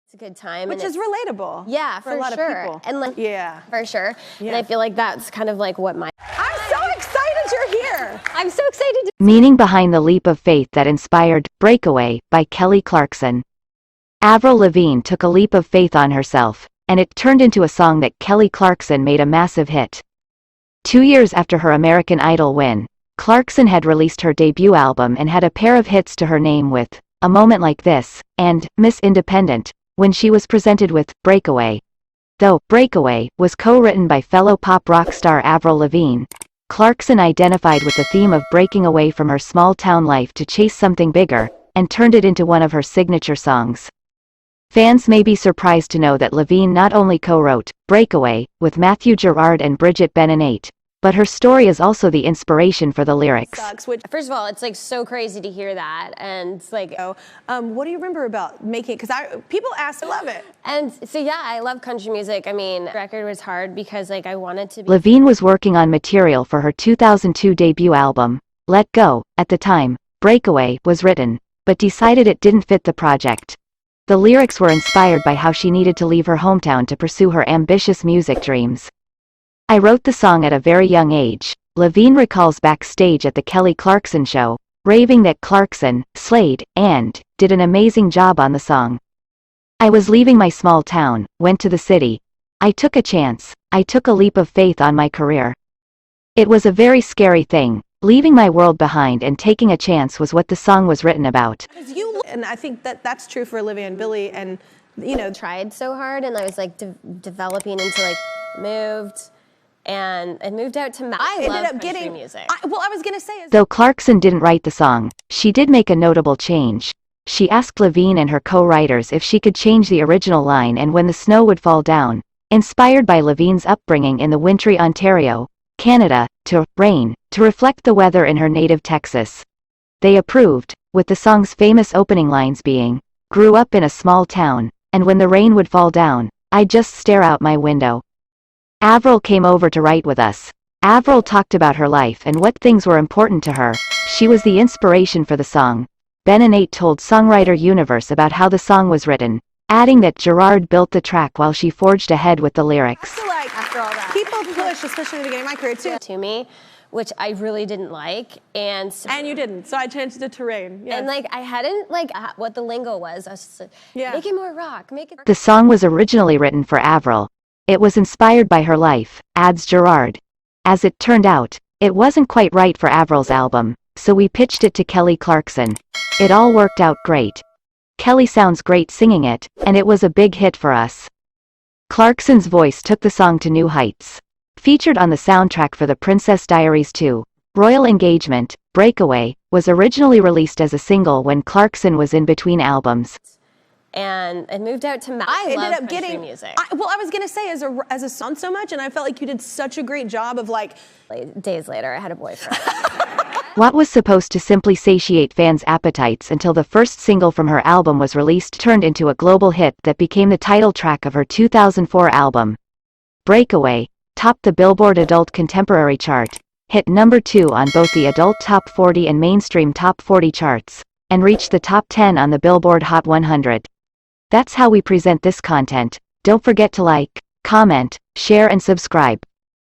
It's a good time. Which is relatable. Yeah, for a lot of people. And like, yeah. For sure. Yeah. And I feel like that's kind of like what my... I'm so excited you're here. I'm so excited to... Meaning behind the leap of faith that inspired Breakaway by Kelly Clarkson. Avril Lavigne took a leap of faith on herself, and it turned into a song that Kelly Clarkson made a massive hit. 2 years after her American Idol win, Clarkson had released her debut album and had a pair of hits to her name with A Moment Like This and Miss Independent, when she was presented with Breakaway. Though Breakaway was co-written by fellow pop rock star Avril Lavigne, Clarkson identified with the theme of breaking away from her small-town life to chase something bigger, and turned it into one of her signature songs. Fans may be surprised to know that Lavigne not only co-wrote Breakaway with Matthew Gerard and Bridget Benenate, but her story is also the inspiration for the lyrics. First of all, it's like so crazy to hear that, and like, what do you remember about making it? Because people ask, I love it. And so yeah, I love country music. I mean, the record was hard because like I wanted to be... Lavigne was working on material for her 2002 debut album, Let Go. At the time, Breakaway was written, but decided it didn't fit the project. The lyrics were inspired by how she needed to leave her hometown to pursue her ambitious music dreams. I wrote the song at a very young age, Lavigne recalls backstage at the Kelly Clarkson show, raving that Clarkson slayed and did an amazing job on the song. I was leaving my small town, went to the city. I took a chance, I took a leap of faith on my career. It was a very scary thing. Leaving my world behind and taking a chance was what the song was written about. And I think that that's true for Olivia and Billy, and you know, tried so hard, and I was like developing into like moved out to I love country music. I was gonna say though Clarkson didn't write the song, she did make a notable change. She asked Lavigne and her co-writers if she could change the original line and when the snow would fall down, inspired by Lavigne's upbringing in the wintry Ontario, Canada, to rain, to reflect the weather in her native Texas. They approved, with the song's famous opening lines being, "Grew up in a small town, and when the rain would fall down, I'd just stare out my window." Avril came over to write with us. Avril talked about her life and what things were important to her. She was the inspiration for the song. Benenate told Songwriter Universe about how the song was written, adding that Gerard built the track while she forged ahead with the lyrics. I feel like after all that, people push, especially in the beginning of my career too, to me, which I really didn't like, and you didn't, so I changed it to Rain. Yes. And like I hadn't like what the lingo was. I was just like, make it more rock, make it. The song was originally written for Avril. It was inspired by her life, adds Gerard. As it turned out, it wasn't quite right for Avril's album, so we pitched it to Kelly Clarkson. It all worked out great. Kelly sounds great singing it, and it was a big hit for us. Clarkson's voice took the song to new heights. Featured on the soundtrack for The Princess Diaries 2, Royal Engagement, Breakaway, was originally released as a single when Clarkson was in between albums. And I moved out to I love country music. I was gonna say as a song so much, and I felt like you did such a great job of like. Days later, I had a boyfriend. What was supposed to simply satiate fans' appetites until the first single from her album was released turned into a global hit that became the title track of her 2004 album. Breakaway topped the Billboard Adult Contemporary chart, hit number 2 on both the Adult Top 40 and Mainstream Top 40 charts, and reached the top 10 on the Billboard Hot 100. That's how we present this content. Don't forget to like, comment, share and subscribe.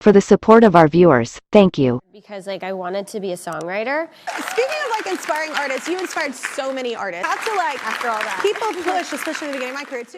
For the support of our viewers, thank you. Because like I wanted to be a songwriter. Speaking of like inspiring artists, you inspired so many artists. I have to like, after all that, people push, especially in the beginning of my career too.